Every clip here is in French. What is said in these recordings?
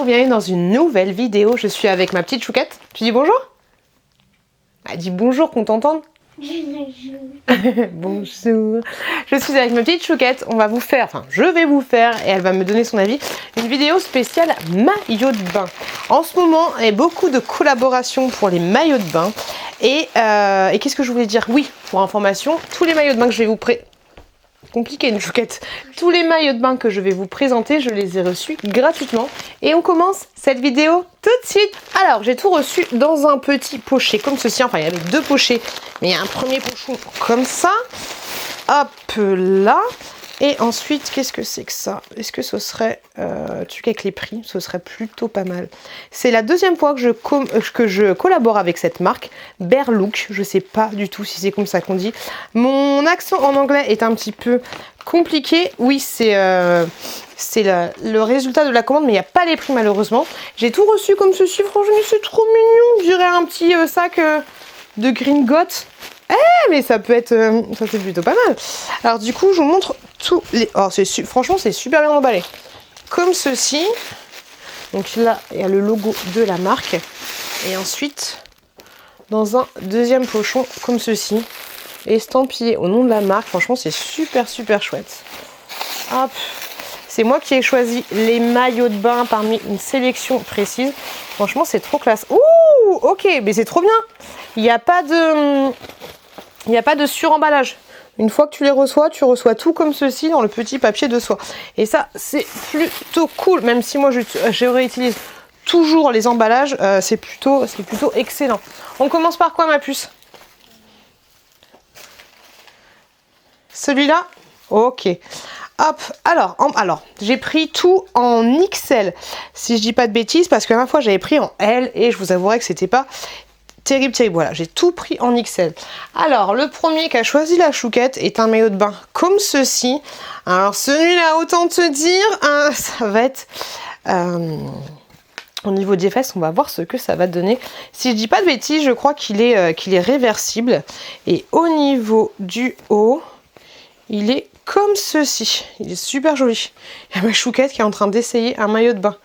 bienvenue dans une nouvelle vidéo. Je suis avec ma petite chouquette. Tu dis bonjour? Bah, dis bonjour qu'on t'entende. Bonjour. Je suis avec ma petite chouquette. On va vous faire, enfin je vais vous faire, et elle va me donner son avis, une vidéo spéciale maillot de bain. En ce moment, il y a beaucoup de collaborations pour les maillots de bain. Et qu'est-ce que je voulais dire? Oui, pour information, tous les maillots de bain que je vais vous compliqué une chouquette. Tous les maillots de bain que je vais vous présenter, je les ai reçus gratuitement. Et on commence cette vidéo tout de suite. Alors, j'ai tout reçu dans un petit pochet comme ceci. Enfin, il y avait deux pochets, mais il y a un premier pochon comme ça. Hop là. Et ensuite, qu'est-ce que c'est que ça? Est-ce que ce serait, tu sais, avec les prix, ce serait plutôt pas mal. C'est la deuxième fois que je collabore avec cette marque, Bear Look. Je sais pas du tout si c'est comme ça qu'on dit. Mon accent en anglais est un petit peu compliqué. Oui, c'est le résultat de la commande, mais il n'y a pas les prix malheureusement. J'ai tout reçu comme ceci. Franchement, c'est trop mignon. Je dirais un petit sac de Gringotts. Mais ça peut être, ça c'est plutôt pas mal. Alors du coup, je vous montre tous les... Oh, franchement, c'est super bien emballé. Comme ceci. Donc là, il y a le logo de la marque. Et ensuite, dans un deuxième pochon, comme ceci, estampillé au nom de la marque. Franchement, c'est super chouette. Hop. C'est moi qui ai choisi les maillots de bain parmi une sélection précise. Franchement, c'est trop classe. Ouh, ok, mais c'est trop bien. Il n'y a pas de suremballage. Une fois que tu les reçois, tu reçois tout comme ceci dans le petit papier de soie. Et ça, c'est plutôt cool. Même si moi, je réutilise toujours les emballages, c'est plutôt excellent. On commence par quoi, ma puce? Celui-là? Ok. Hop, alors j'ai pris tout en XL, si je dis pas de bêtises, parce que la dernière fois, j'avais pris en L et je vous avouerai que c'était pas... terrible. Voilà, j'ai tout pris en XL. Alors, le premier qui a choisi la chouquette est un maillot de bain comme ceci. Alors, celui-là, autant te dire, ça va être... au niveau des fesses, on va voir ce que ça va donner. Si je dis pas de bêtises, je crois qu'il est réversible. Et au niveau du haut, il est comme ceci. Il est super joli. Il y a ma chouquette qui est en train d'essayer un maillot de bain.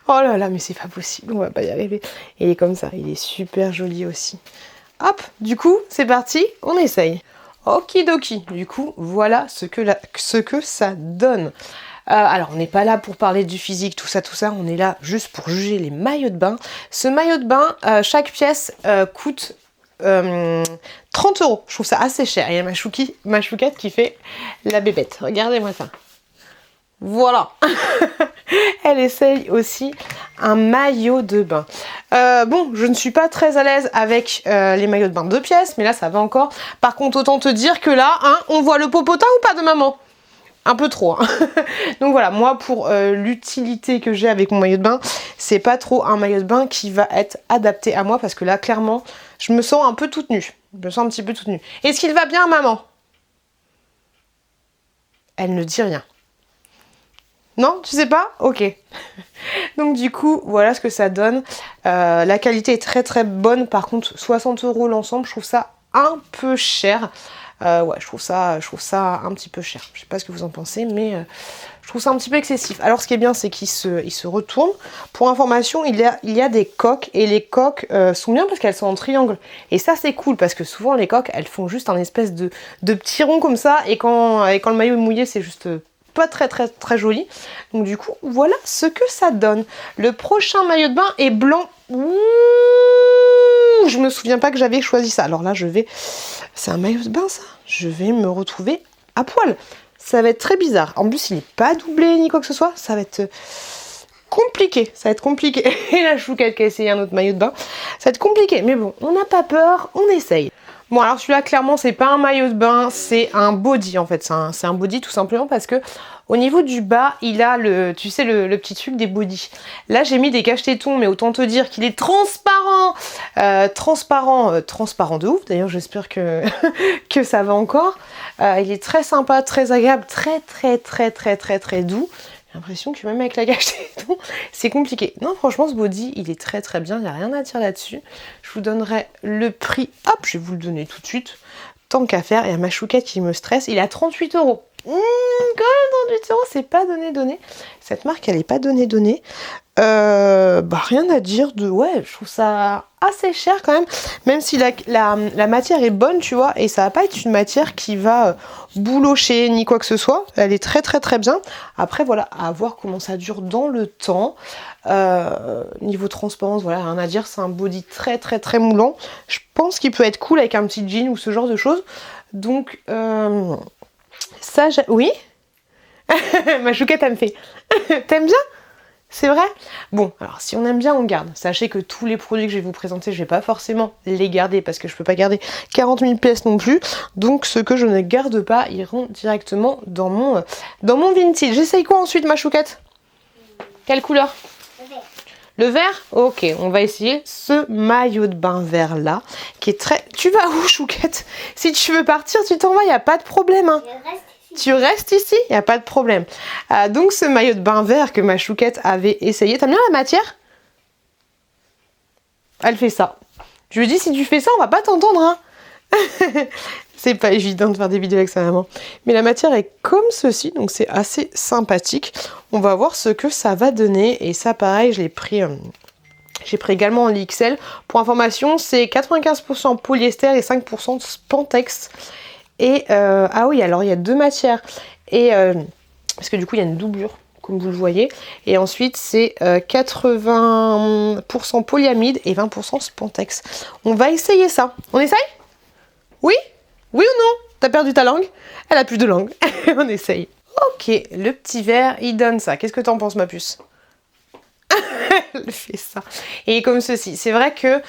Oh là là, mais c'est pas possible, on va pas y arriver. Il est comme ça, il est super joli aussi. Hop, du coup, c'est parti, on essaye. Okidoki, du coup, voilà ce que ça donne. Alors, on n'est pas là pour parler du physique, tout ça, on est là juste pour juger les maillots de bain. Ce maillot de bain, chaque pièce coûte 30 €. Je trouve ça assez cher. Il y a ma chouquette qui fait la bébête. Regardez-moi ça. Voilà. Elle essaye aussi un maillot de bain. Bon, je ne suis pas très à l'aise avec les maillots de bain de 2 pièces, mais là ça va encore. Par contre, autant te dire que là, on voit le popotin ou pas de maman? Un peu trop. Donc voilà, moi pour l'utilité que j'ai avec mon maillot de bain, c'est pas trop un maillot de bain qui va être adapté à moi, parce que là, clairement, je me sens un peu toute nue. Je me sens un petit peu toute nue. Est-ce qu'il va bien, maman? Elle ne dit rien. Non, tu sais pas? Ok. Donc du coup, voilà ce que ça donne. La qualité est très bonne. Par contre, 60 € l'ensemble, je trouve ça un peu cher. Ouais, je trouve ça un petit peu cher. Je sais pas ce que vous en pensez, mais je trouve ça un petit peu excessif. Alors ce qui est bien, c'est qu'il se retourne. Pour information, il y a des coques, et les coques sont bien parce qu'elles sont en triangle. Et ça, c'est cool, parce que souvent les coques, elles font juste un espèce de petit rond comme ça, et quand le maillot est mouillé, c'est juste... pas très joli. Donc du coup, voilà ce que ça donne. Le prochain maillot de bain est blanc. Ouh, je me souviens pas que j'avais choisi ça. Alors là, c'est un maillot de bain, ça. Je vais me retrouver à poil. Ça va être très bizarre. En plus, il n'est pas doublé ni quoi que ce soit. Ça va être compliqué. Ça va être compliqué. Et la chouquette qui a essayé un autre maillot de bain. Ça va être compliqué. Mais bon, on n'a pas peur. On essaye. Bon, alors celui-là, clairement, c'est pas un maillot de bain, c'est un body en fait. C'est un body tout simplement parce que au niveau du bas, il a tu sais, le petit tube des bodys. Là, j'ai mis des cache-tétons, mais autant te dire qu'il est transparent. Transparent de ouf. D'ailleurs, j'espère que ça va encore. Il est très sympa, très agréable, très doux. J'ai l'impression que même avec la gâche téton, c'est compliqué. Non, franchement, ce body, il est très très bien. Il n'y a rien à dire là-dessus. Je vous donnerai le prix. Hop, je vais vous le donner tout de suite. Tant qu'à faire, il y a ma chouquette qui me stresse. Il est à 38 €. Quand même 38 €, c'est pas donné. Cette marque, elle est pas donné. Rien à dire de... Ouais, je trouve ça assez cher quand même. Même si la matière est bonne, tu vois. Et ça va pas être une matière qui va boulocher ni quoi que ce soit. Elle est très très très bien. Après, voilà, à voir comment ça dure dans le temps. Niveau transparence, voilà, rien à dire. C'est un body très très très moulant. Je pense qu'il peut être cool avec un petit jean ou ce genre de choses. Donc, ça, oui. Ma chouquette, elle me fait. T'aimes bien? C'est vrai? Bon, alors si on aime bien, on garde. Sachez que tous les produits que je vais vous présenter, je vais pas forcément les garder parce que je peux pas garder 40 000 pièces non plus. Donc ceux que je ne garde pas iront directement dans mon vintage. J'essaye quoi ensuite, ma chouquette? Quelle couleur? Le vert. Le vert? Ok, on va essayer ce maillot de bain vert là, qui est très... Tu vas où, chouquette? Si tu veux partir, tu t'en vas, y a pas de problème, hein. Je reste ici. Tu restes ici, il n'y a pas de problème. Donc ce maillot de bain vert que ma chouquette avait essayé. T'aimes bien la matière? Elle fait ça. Je lui dis, si tu fais ça, on va pas t'entendre, hein. C'est pas évident de faire des vidéos avec sa maman. Mais la matière est comme ceci, donc c'est assez sympathique. On va voir ce que ça va donner. Et ça, pareil, je l'ai pris... J'ai pris également en XL. Pour information, c'est 95% polyester et 5% de spandex. Et ah oui, alors il y a deux matières. Et parce que du coup, il y a une doublure, comme vous le voyez. Et ensuite, c'est 80% polyamide et 20% spandex. On va essayer ça. On essaye? Oui? Oui ou non? T'as perdu ta langue? Elle a plus de langue. On essaye. Ok, le petit verre, il donne ça. Qu'est-ce que t'en penses, ma puce? Elle fait ça. Et comme ceci. C'est vrai que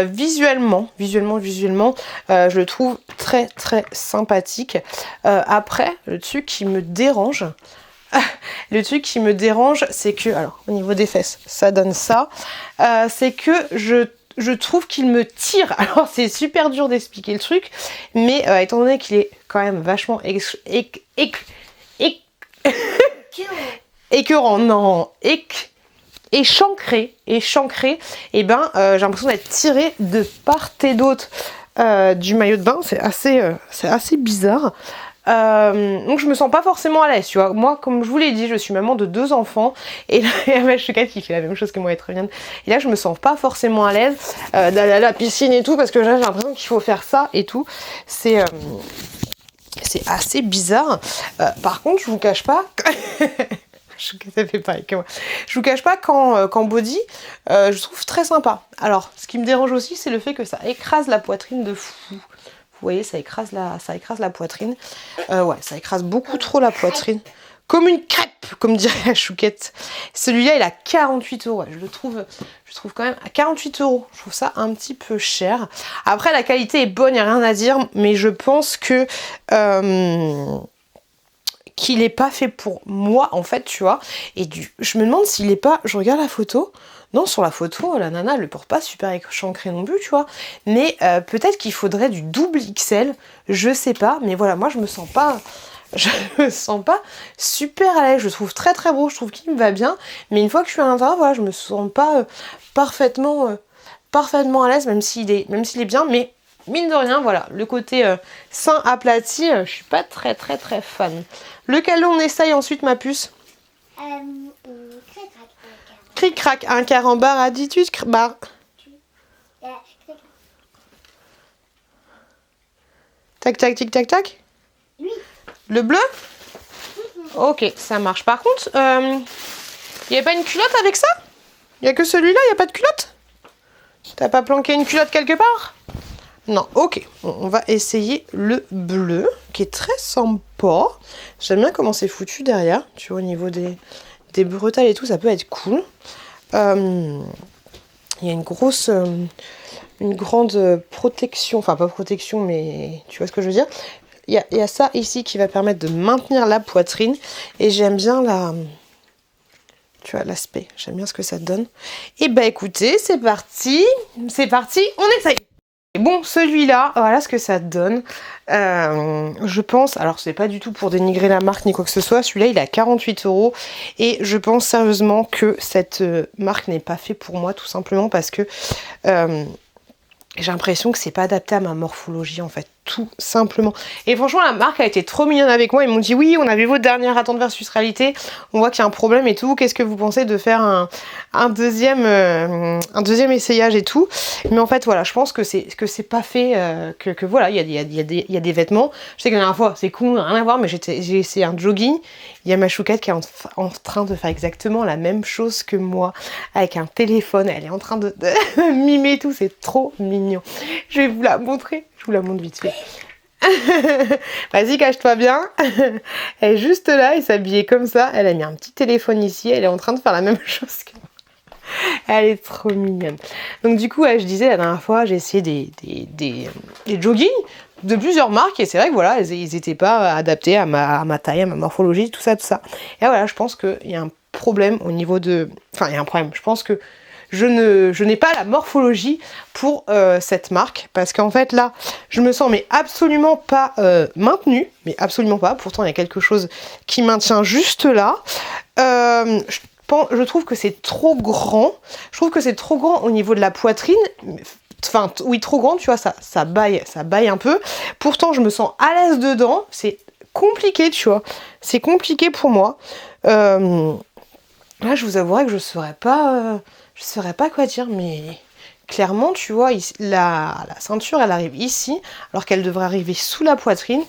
visuellement, je le trouve très très sympathique. Après, le truc qui me dérange, c'est que, alors au niveau des fesses, ça donne ça. C'est que je trouve qu'il me tire. Alors c'est super dur d'expliquer le truc, mais étant donné qu'il est quand même vachement écœurant, non, échancré, et ben j'ai l'impression d'être tirée de part et d'autre du maillot de bain. C'est assez bizarre. Donc je me sens pas forcément à l'aise, tu vois. Moi, comme je vous l'ai dit, je suis maman de 2 enfants, et là il y a ma chouquette qui fait la même chose que moi, elle est très mignonne. Et là je me sens pas forcément à l'aise d'aller à la piscine et tout, parce que là j'ai l'impression qu'il faut faire ça et tout. C'est assez bizarre. Par contre, je vous cache pas. Ça fait pareil que moi. Je vous cache pas qu'en body, je trouve très sympa. Alors, ce qui me dérange aussi, c'est le fait que ça écrase la poitrine de fou. Vous voyez, ça écrase la poitrine. Ouais, ça écrase beaucoup trop la poitrine. Comme une crêpe, comme dirait la chouquette. Celui-là, il a 48 €. Ouais, je trouve quand même à 48 €. Je trouve ça un petit peu cher. Après, la qualité est bonne, il n'y a rien à dire. Mais je pense que... qu'il n'est pas fait pour moi, en fait, tu vois. Et je me demande s'il est pas... Je regarde la photo. Non, sur la photo, la nana, elle le porte pas super échancré non plus, tu vois. Mais peut-être qu'il faudrait du double XL. Je sais pas. Mais voilà, moi, je me sens pas super à l'aise. Je le trouve très très beau. Je trouve qu'il me va bien. Mais une fois que je suis à l'intérieur, voilà, je me sens pas parfaitement à l'aise, même s'il est bien. Mais mine de rien, voilà, le côté sein aplati, je suis pas très très très fan. Lequel on essaye ensuite, ma puce? Cric-crac, un quart en barre, attitude, barre. Tac, tac, tic, tac, tac. Oui. Le bleu? Ok, ça marche. Par contre, il n'y a pas une culotte avec ça? Il n'y a que celui-là, il n'y a pas de culotte? T'as pas planqué une culotte quelque part? Non, ok. Bon, on va essayer le bleu, qui est très sympa. J'aime bien comment c'est foutu derrière. Tu vois, au niveau des bretelles et tout, ça peut être cool. Il y a une grande protection. Enfin, pas protection, mais tu vois ce que je veux dire. Il y a ça ici qui va permettre de maintenir la poitrine. Et j'aime bien tu vois, l'aspect. J'aime bien ce que ça donne. Et bah écoutez, c'est parti. On essaye. Et bon, celui-là, voilà ce que ça donne. Je pense, alors c'est pas du tout pour dénigrer la marque ni quoi que ce soit, celui-là il est à 48 € et je pense sérieusement que cette marque n'est pas faite pour moi, tout simplement parce que j'ai l'impression que c'est pas adapté à ma morphologie en fait, tout simplement. Et franchement la marque a été trop mignonne avec moi, ils m'ont dit oui on a vu votre dernière attente versus réalité, on voit qu'il y a un problème et tout, qu'est-ce que vous pensez de faire un deuxième essayage et tout. Mais en fait voilà, je pense que c'est pas fait, que voilà, il y a des vêtements. Je sais que la dernière fois, c'est cool, rien à voir, mais j'ai essayé un jogging, il y a ma chouquette qui est en train de faire exactement la même chose que moi, avec un téléphone, elle est en train de mimer tout, c'est trop mignon. Je vais vous la montrer, je vous la montre vite fait. Vas-y, cache-toi bien. Elle est juste là, elle s'habillait comme ça, elle a mis un petit téléphone ici, elle est en train de faire la même chose que moi. Elle est trop mignonne. Donc du coup, ouais, je disais la dernière fois, j'ai essayé des joggings de plusieurs marques et c'est vrai que voilà, ils n'étaient pas adaptés à ma taille, à ma morphologie, tout ça. Et voilà, je pense qu'il y a un problème au niveau de... Enfin, il y a un problème. Je pense que je n'ai pas la morphologie pour cette marque parce qu'en fait là, je me sens mais absolument pas maintenue, mais absolument pas. Pourtant, il y a quelque chose qui maintient juste là. Je trouve que c'est trop grand. Je trouve que c'est trop grand au niveau de la poitrine. Enfin, oui, trop grand, tu vois, ça baille un peu. Pourtant, je me sens à l'aise dedans. C'est compliqué, tu vois. C'est compliqué pour moi. Là, je vous avouerai que je saurais pas quoi dire, mais clairement, tu vois, la ceinture, elle arrive ici, alors qu'elle devrait arriver sous la poitrine.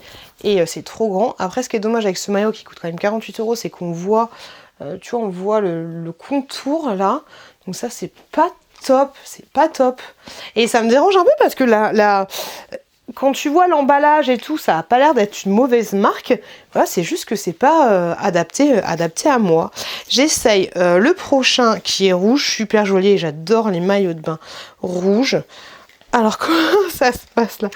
Et c'est trop grand. Après, ce qui est dommage avec ce maillot qui coûte quand même 48 €, c'est qu'on voit... tu vois, on voit le contour là, donc ça c'est pas top, et ça me dérange un peu parce que quand tu vois l'emballage et tout, ça a pas l'air d'être une mauvaise marque, voilà, c'est juste que c'est pas adapté à moi. J'essaye le prochain qui est rouge, super joli, et j'adore les maillots de bain rouges. Alors comment ça se passe là?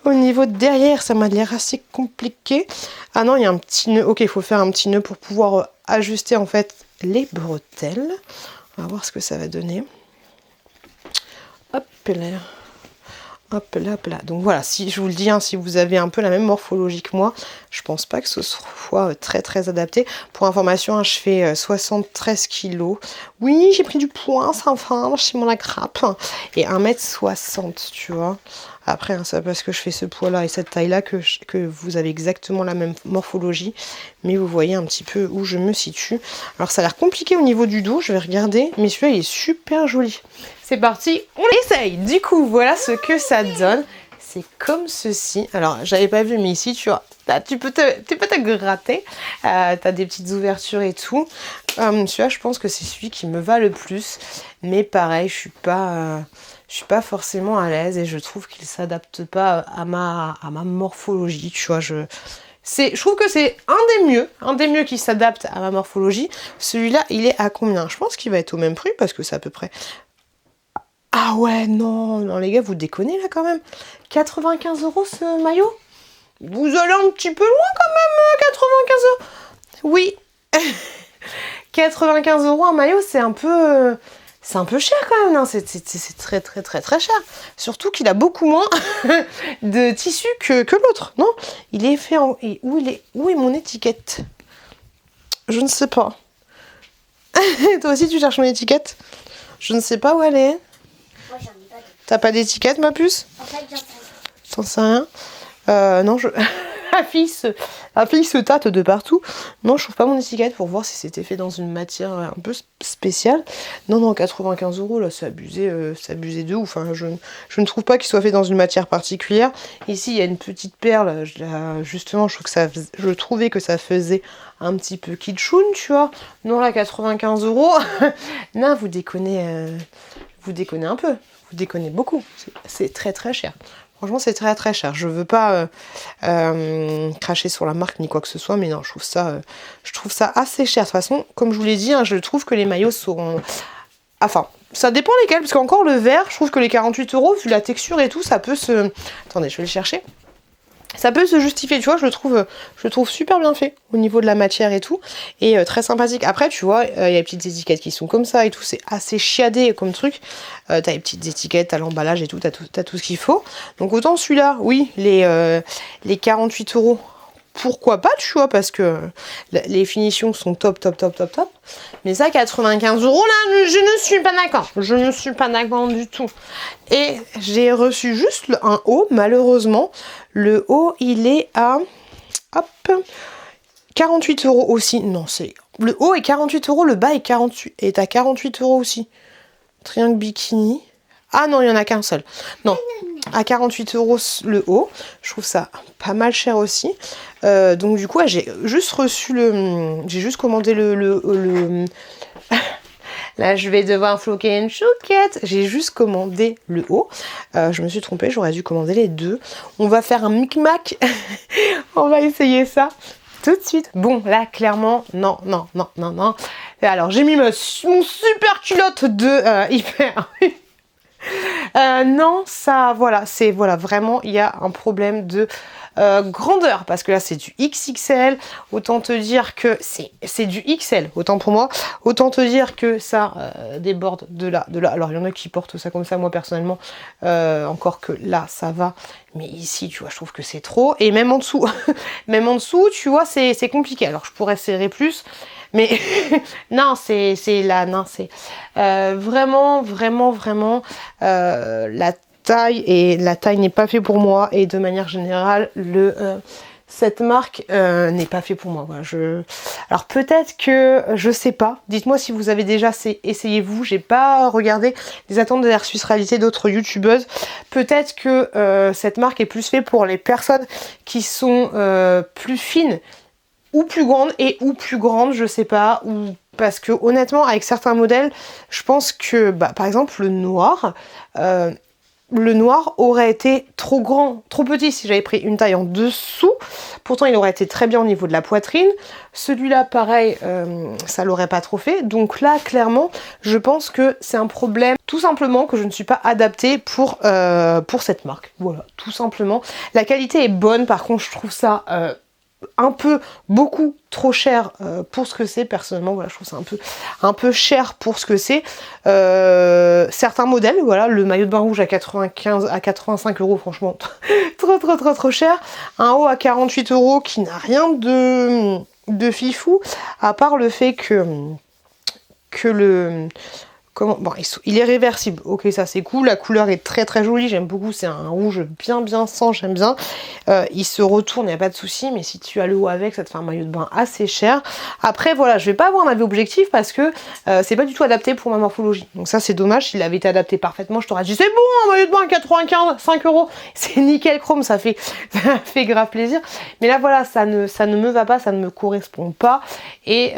Au niveau de derrière, ça m'a l'air assez compliqué. Ah non, il y a un petit nœud. Ok, il faut faire un petit nœud pour pouvoir ajuster en fait les bretelles. On va voir ce que ça va donner. Hop là. Hop là, hop là. Donc voilà, si je vous le dis, hein, si vous avez un peu la même morphologie que moi, je pense pas que ce soit très adapté. Pour information, hein, je fais 73 kg. Oui, j'ai pris du poids, ça enfin, chez mon la grappe. Et 1m60, tu vois. Après, hein, c'est parce que je fais ce poids-là et cette taille-là que vous avez exactement la même morphologie. Mais vous voyez un petit peu où je me situe. Alors, ça a l'air compliqué au niveau du dos. Je vais regarder. Mais celui-là, il est super joli. C'est parti, on essaye. Du coup, voilà ce que ça donne. C'est comme ceci. Alors, j'avais pas vu, mais ici, tu vois, là, tu peux te gratter. T'as des petites ouvertures et tout. Celui-là, je pense que c'est celui qui me va le plus. Mais pareil, je suis pas forcément à l'aise et je trouve qu'il s'adapte pas à ma morphologie. Tu vois, je trouve que c'est un des mieux qui s'adapte à ma morphologie. Celui-là, il est à combien? Je pense qu'il va être au même prix parce que c'est à peu près... Ah ouais, non les gars, vous déconnez là quand même. 95 € ce maillot? Vous allez un petit peu loin quand même, 95 €. Oui. 95 € un maillot, c'est un peu cher quand même, non? C'est très cher. Surtout qu'il a beaucoup moins de tissu que l'autre, non? Il est fait en... Et où est mon étiquette? Je ne sais pas. Toi aussi tu cherches mon étiquette? Je ne sais pas où elle est. Moi j'en ai pas. T'as pas d'étiquette, ma puce? En fait, j'en sais rien. T'en sais rien? Non, la fille se tâte de partout. Non, je trouve pas mon étiquette pour voir si c'était fait dans une matière un peu spéciale. Non, 95 € là, c'est abusé de ouf. Enfin, je ne trouve pas qu'il soit fait dans une matière particulière. Ici, il y a une petite perle. Justement, je trouvais que ça faisait un petit peu kitschoun, tu vois. Non, là, 95 €. Non, vous déconnez un peu. Vous déconnez beaucoup. C'est très cher. Franchement, c'est très cher. Je veux pas cracher sur la marque ni quoi que ce soit, mais non, je trouve ça assez cher. De toute façon, comme je vous l'ai dit, hein, je trouve que les maillots seront... Enfin, ça dépend lesquels, parce qu'encore le vert, je trouve que les 48 €, vu la texture et tout, ça peut se... Attendez, je vais le chercher. Ça peut se justifier, tu vois, je le trouve super bien fait au niveau de la matière et tout, et très sympathique. Après, tu vois, il y a les petites étiquettes qui sont comme ça et tout, c'est assez chiadé comme truc. T'as les petites étiquettes, t'as l'emballage et tout, t'as tout ce qu'il faut. Donc autant celui-là, oui, les 48 €, pourquoi pas, tu vois, parce que les finitions sont top. Mais ça, 95 € là, je ne suis pas d'accord. Je ne suis pas d'accord du tout. Et j'ai reçu juste un haut, malheureusement. Le haut, il est à... Hop, 48 € aussi. Non, c'est... Le haut est 48 €, le bas est à 48 € aussi. Triangle bikini. Ah non, il n'y en a qu'un seul. Non, à 48 € le haut. Je trouve ça pas mal cher aussi. Donc du coup, ouais, j'ai juste reçu le... J'ai juste commandé le... Là, je vais devoir floquer une chouquette. J'ai juste commandé le haut. Je me suis trompée, j'aurais dû commander les deux. On va faire un micmac. On va essayer ça tout de suite. Bon, là, clairement, non. Alors, j'ai mis mon super culotte de hyper... non, ça, voilà, c'est, voilà, vraiment, il y a un problème de grandeur, parce que là, c'est du XXL, autant te dire que c'est du XL, autant pour moi, autant te dire que ça déborde de là. Alors, il y en a qui portent ça comme ça, moi, personnellement, encore que là, ça va, mais ici, tu vois, je trouve que c'est trop, et même en dessous, même en dessous, tu vois, c'est compliqué. Alors, je pourrais serrer plus, mais non, c'est là, non, c'est vraiment la taille n'est pas fait pour moi, et de manière générale, cette marque n'est pas fait pour moi. Voilà, alors peut-être que, je sais pas, dites-moi si vous avez déjà essayé vous, j'ai pas regardé les attentes de versus réalité d'autres youtubeuses. Peut-être que cette marque est plus fait pour les personnes qui sont plus fines, ou plus grande, je sais pas, ou parce que honnêtement avec certains modèles, je pense que par exemple le noir aurait été trop grand, trop petit si j'avais pris une taille en dessous. Pourtant il aurait été très bien au niveau de la poitrine. Celui-là pareil, ça l'aurait pas trop fait. Donc là clairement je pense que c'est un problème tout simplement que je ne suis pas adaptée pour cette marque. Voilà, tout simplement. La qualité est bonne, par contre je trouve ça beaucoup trop cher pour ce que c'est. Personnellement, voilà, je trouve ça un peu cher pour ce que c'est. Certains modèles, voilà, le maillot de bain rouge à 85 €, franchement trop cher. Un haut à 48 € qui n'a rien de fifou, à part le fait que le... Bon, il est réversible, ok, ça c'est cool, la couleur est très jolie, j'aime beaucoup, c'est un rouge bien sang, j'aime bien. Il se retourne, il n'y a pas de souci, mais si tu as le haut avec, ça te fait un maillot de bain assez cher. Après voilà, je vais pas avoir un avis objectif parce que c'est pas du tout adapté pour ma morphologie. Donc ça c'est dommage, s'il avait été adapté parfaitement, je t'aurais dit c'est bon, un maillot de bain à 95 €, c'est nickel chrome, ça fait grave plaisir. Mais là voilà, ça ne me va pas, ça ne me correspond pas. Et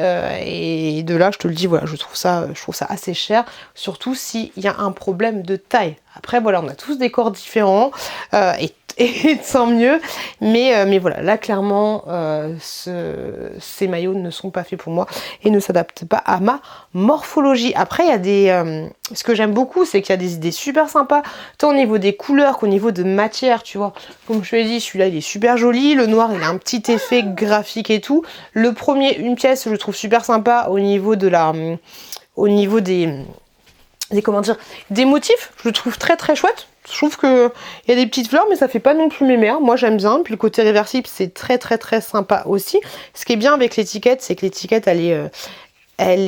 de là, je te le dis, voilà, je trouve ça assez cher. Surtout s'il y a un problème de taille. Après voilà, on a tous des corps différents et tant mieux, mais voilà, là clairement ces maillots ne sont pas faits pour moi et ne s'adaptent pas à ma morphologie. Après il y a des ce que j'aime beaucoup, c'est qu'il y a des idées super sympas, tant au niveau des couleurs qu'au niveau de matière, tu vois. Comme je te l'ai dit, celui-là il est super joli, le noir il a un petit effet graphique et tout. Le premier, une pièce, je le trouve super sympa au niveau de comment dire, des motifs, je le trouve très chouette. Je trouve que il y a des petites fleurs, mais ça fait pas non plus mémère. Moi j'aime bien. Puis le côté réversible, c'est très sympa aussi. Ce qui est bien avec l'étiquette, c'est que l'étiquette elle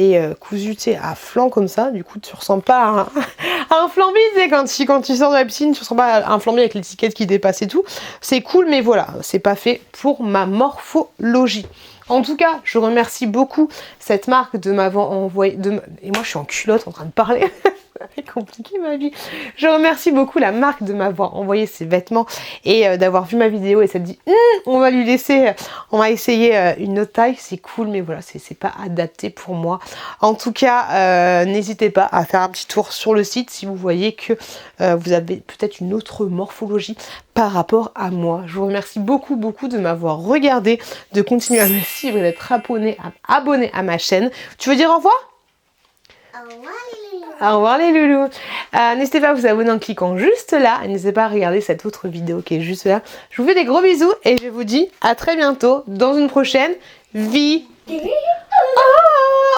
est cousue à flanc comme ça. Du coup tu ressembles pas à un flambi, tu sais, quand tu sors de la piscine, tu ressembles pas à un flambi avec l'étiquette qui dépasse et tout. C'est cool, mais voilà, c'est pas fait pour ma morphologie. En tout cas, je remercie beaucoup cette marque de m'avoir envoyé... Et moi, je suis en culotte en train de parler. C'est compliqué ma vie. Je remercie beaucoup la marque de m'avoir envoyé ces vêtements et d'avoir vu ma vidéo et s'être dit on va essayer une autre taille. C'est cool, mais voilà, c'est pas adapté pour moi. En tout cas, n'hésitez pas à faire un petit tour sur le site si vous voyez que vous avez peut-être une autre morphologie par rapport à moi. Je vous remercie beaucoup de m'avoir regardé, de continuer à me suivre et d'être abonné à ma chaîne. Tu veux dire au revoir? Au revoir les loulous. Au revoir les loulous. N'hésitez pas à vous abonner en cliquant juste là. N'hésitez pas à regarder cette autre vidéo qui est juste là. Je vous fais des gros bisous et je vous dis à très bientôt dans une prochaine vidéo.